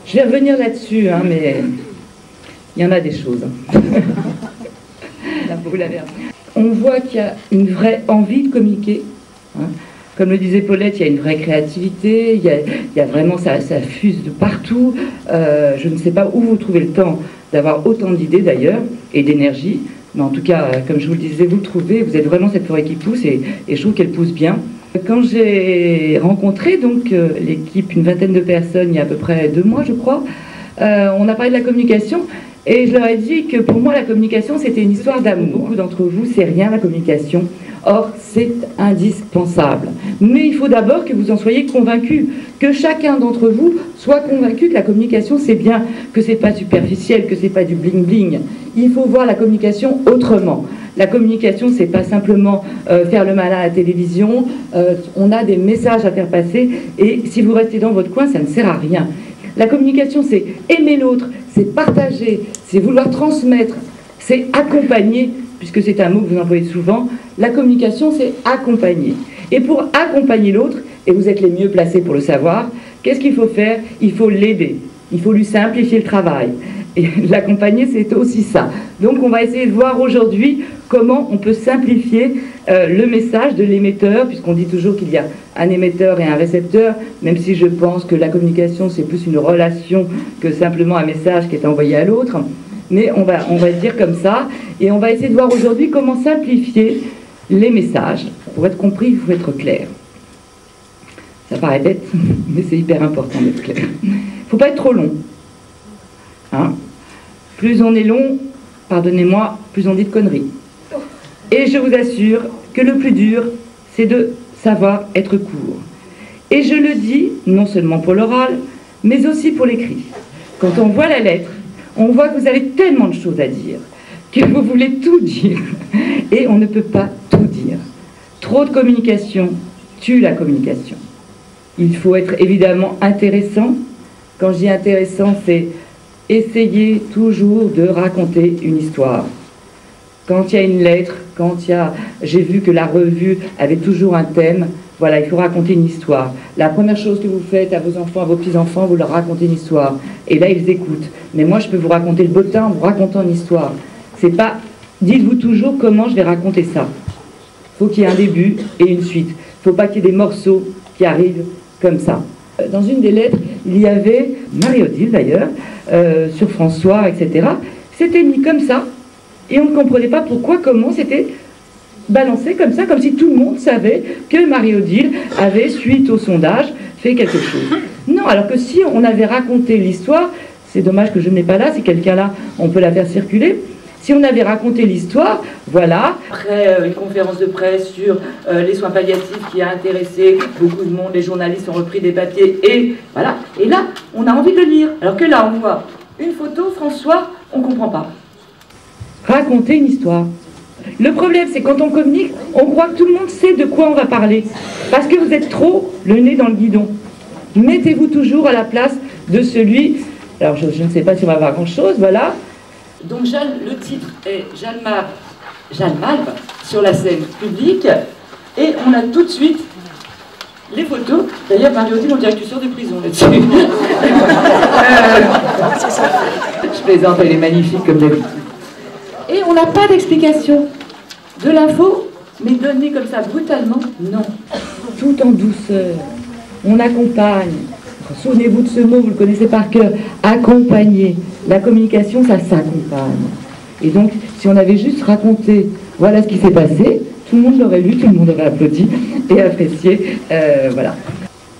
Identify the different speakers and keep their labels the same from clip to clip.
Speaker 1: Je vais revenir là-dessus, hein, mais il y en a des choses. Là, vous l'avez. On voit qu'il y a une vraie envie de communiquer. Hein. Comme le disait Paulette, il y a une vraie créativité, il y a vraiment, ça fuse de partout. Je ne sais pas où vous trouvez le temps d'avoir autant d'idées d'ailleurs, et d'énergie. Mais en tout cas, comme je vous le disais, vous le trouvez, vous êtes vraiment cette forêt qui pousse, et je trouve qu'elle pousse bien. Quand j'ai rencontré donc l'équipe, une vingtaine de personnes, il y a à peu près 2 mois, je crois, on a parlé de la communication, et je leur ai dit que pour moi, la communication, c'était une histoire d'amour. Beaucoup d'entre vous, c'est rien, la communication. Or, c'est indispensable. Mais il faut d'abord que vous en soyez convaincus, que chacun d'entre vous soit convaincu que la communication, c'est bien, que c'est pas superficiel, que c'est pas du bling-bling. Il faut voir la communication autrement. La communication, c'est pas simplement faire le malin à la télévision. On a des messages à faire passer, et si vous restez dans votre coin, ça ne sert à rien. La communication, c'est aimer l'autre, c'est partager, c'est vouloir transmettre, c'est accompagner, puisque c'est un mot que vous employez souvent. La communication, c'est accompagner. Et pour accompagner l'autre, et vous êtes les mieux placés pour le savoir, qu'est-ce qu'il faut faire? Il faut l'aider, il faut lui simplifier le travail. Et l'accompagner, c'est aussi ça. Donc on va essayer de voir aujourd'hui comment on peut simplifier le message de l'émetteur, puisqu'on dit toujours qu'il y a un émetteur et un récepteur, même si je pense que la communication, c'est plus une relation que simplement un message qui est envoyé à l'autre. Mais on va le dire comme ça, et on va essayer de voir aujourd'hui comment simplifier les messages. Pour être compris, il faut être clair. Ça paraît bête, mais c'est hyper important d'être clair. Il ne faut pas être trop long. Hein? Plus on est long, pardonnez-moi, plus on dit de conneries. Et je vous assure que le plus dur, c'est de savoir être court. Et je le dis, non seulement pour l'oral, mais aussi pour l'écrit. Quand on voit la lettre, on voit que vous avez tellement de choses à dire, que vous voulez tout dire, et on ne peut pas tout dire. Trop de communication tue la communication. Il faut être évidemment intéressant. Quand je dis intéressant, c'est essayer toujours de raconter une histoire. Quand il y a une lettre, j'ai vu que la revue avait toujours un thème, voilà, il faut raconter une histoire. La première chose que vous faites à vos enfants, à vos petits-enfants, vous leur racontez une histoire. Et là, ils écoutent. Mais moi, je peux vous raconter le beau temps en vous racontant une histoire. C'est pas, dites-vous toujours comment je vais raconter ça. Il faut qu'il y ait un début et une suite. Il ne faut pas qu'il y ait des morceaux qui arrivent comme ça. Dans une des lettres, il y avait Marie-Odile d'ailleurs, sur François, etc. C'était mis comme ça, et on ne comprenait pas pourquoi, comment c'était balancé comme ça, comme si tout le monde savait que Marie-Odile avait, suite au sondage, fait quelque chose. Non, alors que si on avait raconté l'histoire, c'est dommage que je n'ai pas là, si quelqu'un là, on peut la faire circuler. Si on avait raconté l'histoire, voilà, après une conférence de presse sur les soins palliatifs qui a intéressé beaucoup de monde, les journalistes ont repris des papiers, et voilà, et là, on a envie de le lire. Alors que là, on voit une photo, François, on ne comprend pas. Raconter une histoire. Le problème, c'est quand on communique, on croit que tout le monde sait de quoi on va parler, parce que vous êtes trop le nez dans le guidon. Mettez-vous toujours à la place de celui, alors je ne sais pas si on va avoir grand-chose, voilà. Donc le titre est Jeanne Malve sur la scène publique, et on a tout de suite les photos. D'ailleurs, Marie-Odile, on dirait que tu sors de prison là-dessus. Je plaisante, elle est magnifique comme d'habitude. Et on n'a pas d'explication. De l'info, mais donnée comme ça brutalement, non. Tout en douceur. On accompagne. Souvenez-vous de ce mot, vous le connaissez par cœur. Accompagner. La communication, ça s'accompagne. Et donc, si on avait juste raconté, voilà ce qui s'est passé, tout le monde l'aurait lu, tout le monde aurait applaudi et apprécié. Voilà.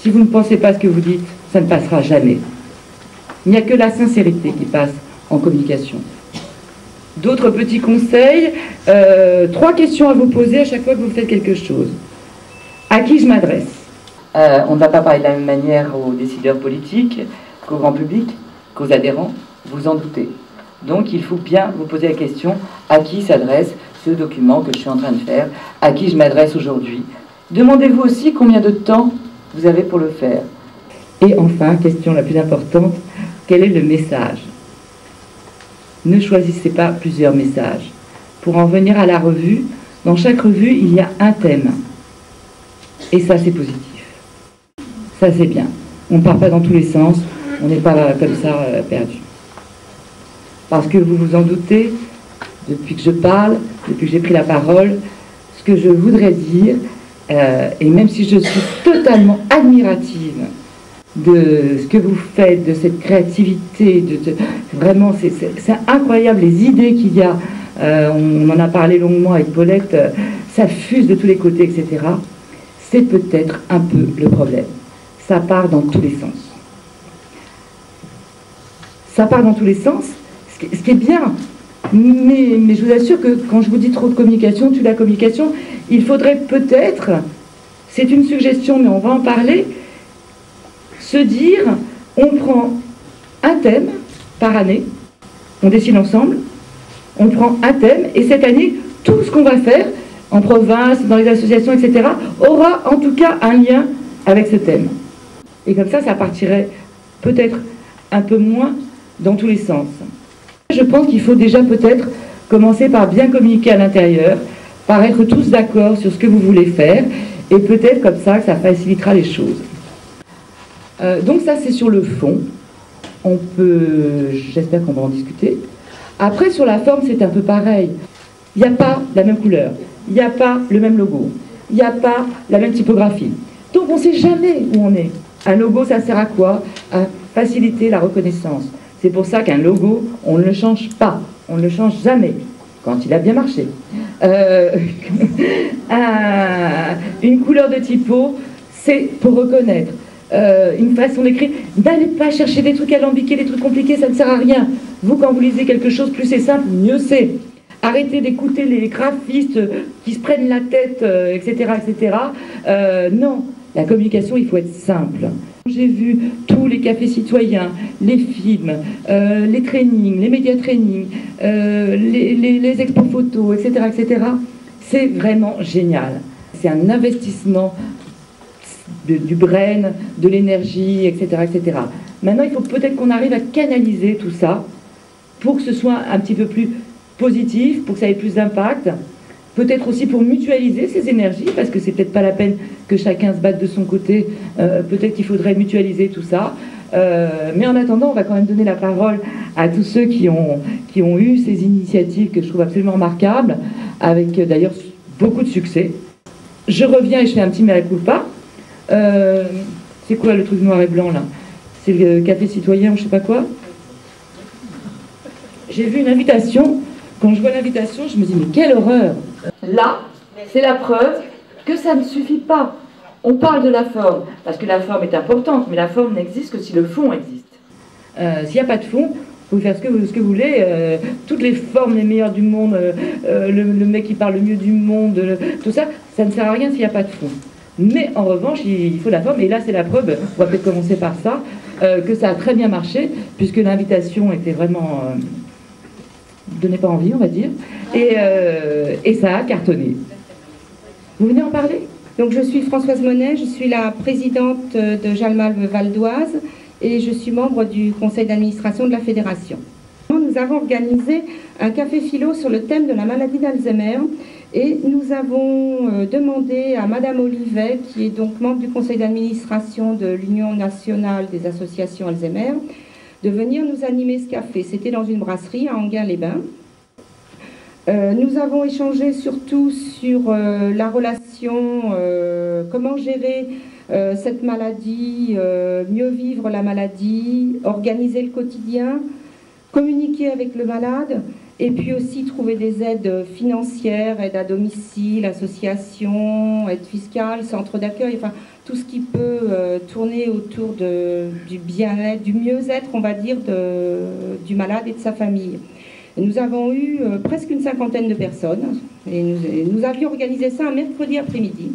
Speaker 1: Si vous ne pensez pas ce que vous dites, ça ne passera jamais. Il n'y a que la sincérité qui passe en communication. D'autres petits conseils, 3 questions à vous poser à chaque fois que vous faites quelque chose. À qui je m'adresse? On ne va pas parler de la même manière aux décideurs politiques qu'au grand public, qu'aux adhérents, vous en doutez. Donc il faut bien vous poser la question, à qui s'adresse ce document que je suis en train de faire, à qui je m'adresse aujourd'hui. Demandez-vous aussi combien de temps vous avez pour le faire. Et enfin, question la plus importante, quel est le message? Ne choisissez pas plusieurs messages. Pour en venir à la revue, dans chaque revue, il y a un thème. Et ça, c'est positif. Ça, c'est bien. On ne part pas dans tous les sens, on n'est pas comme ça perdu. Parce que vous vous en doutez, depuis que je parle, depuis que j'ai pris la parole, ce que je voudrais dire, et même si je suis totalement admirative de ce que vous faites, de cette créativité, vraiment, c'est incroyable les idées qu'il y a. On en a parlé longuement avec Paulette, ça fuse de tous les côtés, etc. C'est peut-être un peu le problème. Ça part dans tous les sens. Ça part dans tous les sens, ce qui est bien. Mais je vous assure que quand je vous dis trop de communication, tue la communication, il faudrait peut-être, c'est une suggestion, mais on va en parler, se dire, on prend un thème par année, on décide ensemble, on prend un thème, et cette année, tout ce qu'on va faire, en province, dans les associations, etc., aura en tout cas un lien avec ce thème. Et comme ça partirait peut-être un peu moins dans tous les sens. Je pense qu'il faut déjà peut-être commencer par bien communiquer à l'intérieur, par être tous d'accord sur ce que vous voulez faire, et peut-être comme ça que ça facilitera les choses. Donc ça c'est sur le fond. J'espère qu'on va en discuter. Après sur la forme c'est un peu pareil. Il n'y a pas la même couleur, il n'y a pas le même logo, il n'y a pas la même typographie. Donc on ne sait jamais où on est. Un logo ça sert à quoi? À faciliter la reconnaissance. C'est pour ça qu'un logo, on ne le change pas, on ne le change jamais, quand il a bien marché. Une couleur de typo, c'est pour reconnaître. Une façon d'écrire, n'allez pas chercher des trucs alambiqués, des trucs compliqués, ça ne sert à rien. Vous, quand vous lisez quelque chose, plus c'est simple, mieux c'est. Arrêtez d'écouter les graphistes qui se prennent la tête, etc., etc. Non, la communication, il faut être simple. J'ai vu tous les cafés citoyens, les films, les trainings, les médias trainings, les expos photos, etc., etc. C'est vraiment génial. C'est un investissement du brain, de l'énergie, etc., etc. Maintenant, il faut peut-être qu'on arrive à canaliser tout ça pour que ce soit un petit peu plus positif, pour que ça ait plus d'impact. Peut-être aussi pour mutualiser ces énergies, parce que c'est peut-être pas la peine que chacun se batte de son côté. Peut-être qu'il faudrait mutualiser tout ça. Mais en attendant, on va quand même donner la parole à tous ceux qui ont eu ces initiatives que je trouve absolument remarquables, avec d'ailleurs beaucoup de succès. Je reviens et je fais un petit mea culpa. C'est quoi le truc noir et blanc là? C'est le café citoyen ou je sais pas quoi? J'ai vu une invitation. Quand je vois l'invitation, je me dis mais quelle horreur! Là, c'est la preuve que ça ne suffit pas. On parle de la forme, parce que la forme est importante, mais la forme n'existe que si le fond existe. S'il n'y a pas de fond, vous pouvez faire ce que vous voulez, toutes les formes les meilleures du monde, le mec qui parle le mieux du monde, tout ça, ça ne sert à rien s'il n'y a pas de fond. Mais en revanche, il faut la forme, et là c'est la preuve, on va peut-être commencer par ça, que ça a très bien marché, puisque l'invitation était vraiment... donnait pas envie, on va dire, et ça a cartonné. Vous venez en parler?
Speaker 2: Donc je suis Françoise Monet, je suis la présidente de Jalmalm Val d'Oise et je suis membre du conseil d'administration de la fédération. Nous avons organisé un café philo sur le thème de la maladie d'Alzheimer et nous avons demandé à Madame Olivet, qui est donc membre du conseil d'administration de l'Union nationale des associations Alzheimer, de venir nous animer ce café. C'était dans une brasserie à Enghien-les-Bains. Nous avons échangé surtout sur la relation, comment gérer cette maladie, mieux vivre la maladie, organiser le quotidien, communiquer avec le malade, et puis aussi trouver des aides financières, aides à domicile, associations, aides fiscales, centres d'accueil, enfin tout ce qui peut tourner autour du bien-être, du mieux-être, on va dire, du malade et de sa famille. Et nous avons eu presque une cinquantaine de personnes, et nous avions organisé ça un mercredi après-midi.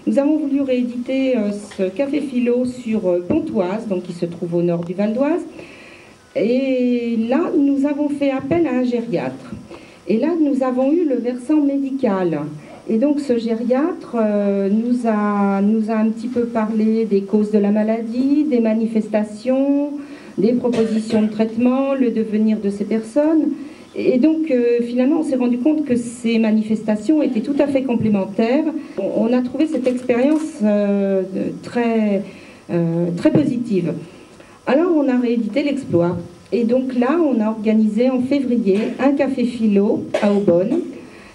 Speaker 2: Nous avons voulu rééditer ce café philo sur Pontoise, donc qui se trouve au nord du Val d'Oise. Et là, nous avons fait appel à un gériatre. Et là, nous avons eu le versant médical. Et donc, ce gériatre nous a un petit peu parlé des causes de la maladie, des manifestations, des propositions de traitement, le devenir de ces personnes. Et donc, finalement, on s'est rendu compte que ces manifestations étaient tout à fait complémentaires. On a trouvé cette expérience très positive. Alors, on a réédité l'Exploit. Et donc là, on a organisé en février un café philo à Aubonne.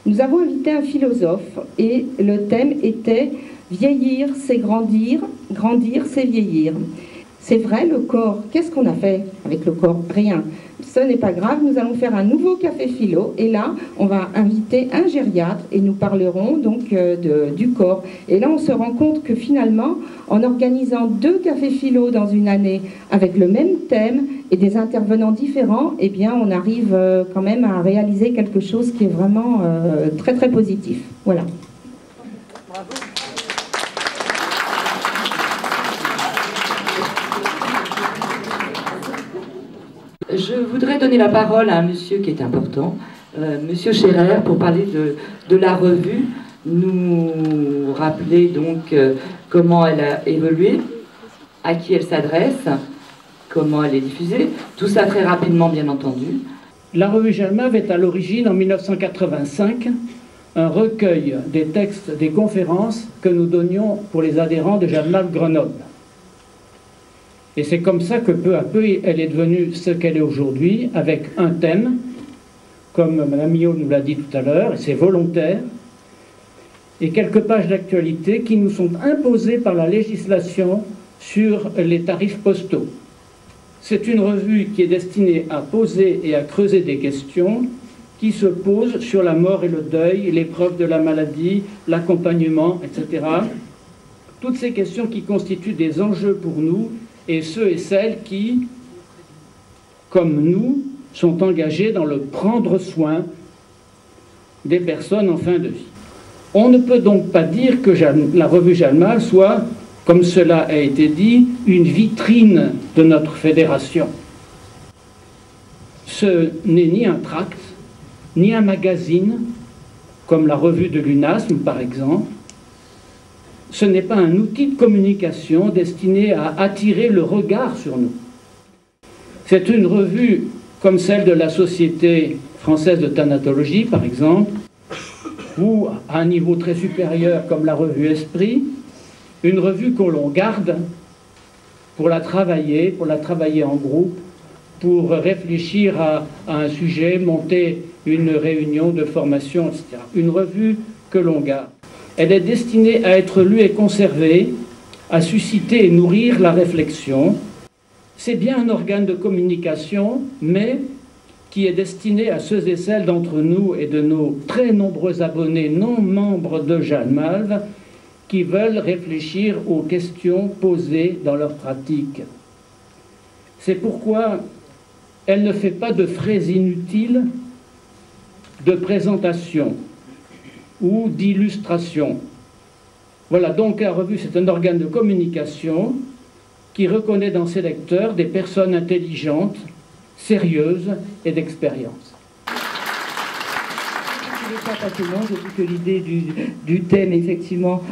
Speaker 2: Nous avons invité un philosophe et le thème était « Vieillir, c'est grandir, grandir, c'est vieillir ». C'est vrai, le corps, qu'est-ce qu'on a fait avec le corps? Rien. Ce n'est pas grave, nous allons faire un nouveau café philo et là, on va inviter un gériatre et nous parlerons donc du corps. Et là, on se rend compte que finalement, en organisant 2 cafés philo dans une année avec le même thème et des intervenants différents, eh bien, on arrive quand même à réaliser quelque chose qui est vraiment très très positif. Voilà. Bravo.
Speaker 1: Je voudrais donner la parole à un monsieur qui est important, monsieur Scherer, pour parler de la revue, nous rappeler donc comment elle a évolué, à qui elle s'adresse, comment elle est diffusée, tout ça très rapidement bien entendu.
Speaker 3: La revue Jalmave est à l'origine, en 1985, un recueil des textes des conférences que nous donnions pour les adhérents de Jalmave Grenoble. Et c'est comme ça que peu à peu, elle est devenue ce qu'elle est aujourd'hui, avec un thème, comme Mme Millot nous l'a dit tout à l'heure, et c'est volontaire, et quelques pages d'actualité qui nous sont imposées par la législation sur les tarifs postaux. C'est une revue qui est destinée à poser et à creuser des questions qui se posent sur la mort et le deuil, l'épreuve de la maladie, l'accompagnement, etc. Toutes ces questions qui constituent des enjeux pour nous, et ceux et celles qui, comme nous, sont engagés dans le prendre soin des personnes en fin de vie. On ne peut donc pas dire que la revue Jalmave soit, comme cela a été dit, une vitrine de notre fédération. Ce n'est ni un tract, ni un magazine, comme la revue de l'UNASM par exemple. Ce n'est pas un outil de communication destiné à attirer le regard sur nous. C'est une revue comme celle de la Société française de thanatologie, par exemple, ou à un niveau très supérieur comme la revue Esprit, une revue que l'on garde pour la travailler en groupe, pour réfléchir à un sujet, monter une réunion de formation, etc. Une revue que l'on garde. Elle est destinée à être lue et conservée, à susciter et nourrir la réflexion. C'est bien un organe de communication, mais qui est destiné à ceux et celles d'entre nous et de nos très nombreux abonnés non membres de Jalmave qui veulent réfléchir aux questions posées dans leur pratique. C'est pourquoi elle ne fait pas de frais inutiles de présentation ou d'illustration. Voilà, donc la revue, c'est un organe de communication qui reconnaît dans ses lecteurs des personnes intelligentes, sérieuses et d'expérience.
Speaker 1: J'ai vu que l'idée du thème, effectivement,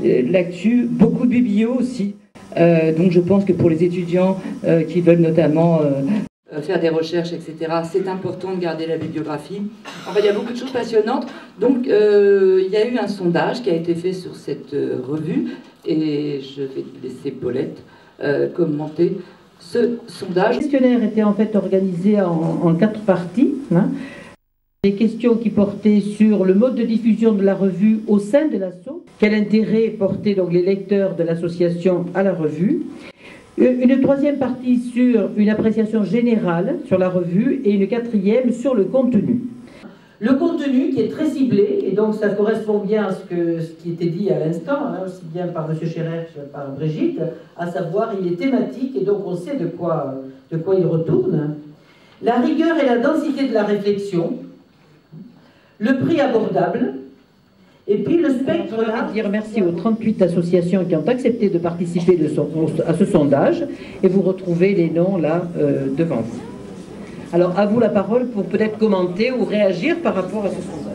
Speaker 1: l'actu, beaucoup de biblios aussi. Donc je pense que pour les étudiants qui veulent notamment faire des recherches, etc., c'est important de garder la bibliographie. Enfin, il y a beaucoup de choses passionnantes. Donc, il y a eu un sondage qui a été fait sur cette revue, et je vais laisser Paulette commenter ce sondage.
Speaker 4: Le questionnaire était en fait organisé en 4 parties. Hein. Des questions qui portaient sur le mode de diffusion de la revue au sein de l'asso, quel intérêt portaient donc les lecteurs de l'association à la revue. Une 3e partie sur une appréciation générale sur la revue et une 4e sur le contenu. Le contenu qui est très ciblé, et donc ça correspond bien à ce qui était dit à l'instant, hein, aussi bien par M. Scherer que par Brigitte, à savoir il est thématique et donc on sait de quoi il retourne. La rigueur et la densité de la réflexion, le prix abordable, et puis le spectre là. Dire merci aux 38 associations qui ont accepté de participer à ce sondage, et vous retrouvez les noms là devant vous. Alors à vous la parole pour peut-être commenter ou réagir par rapport à ce sondage.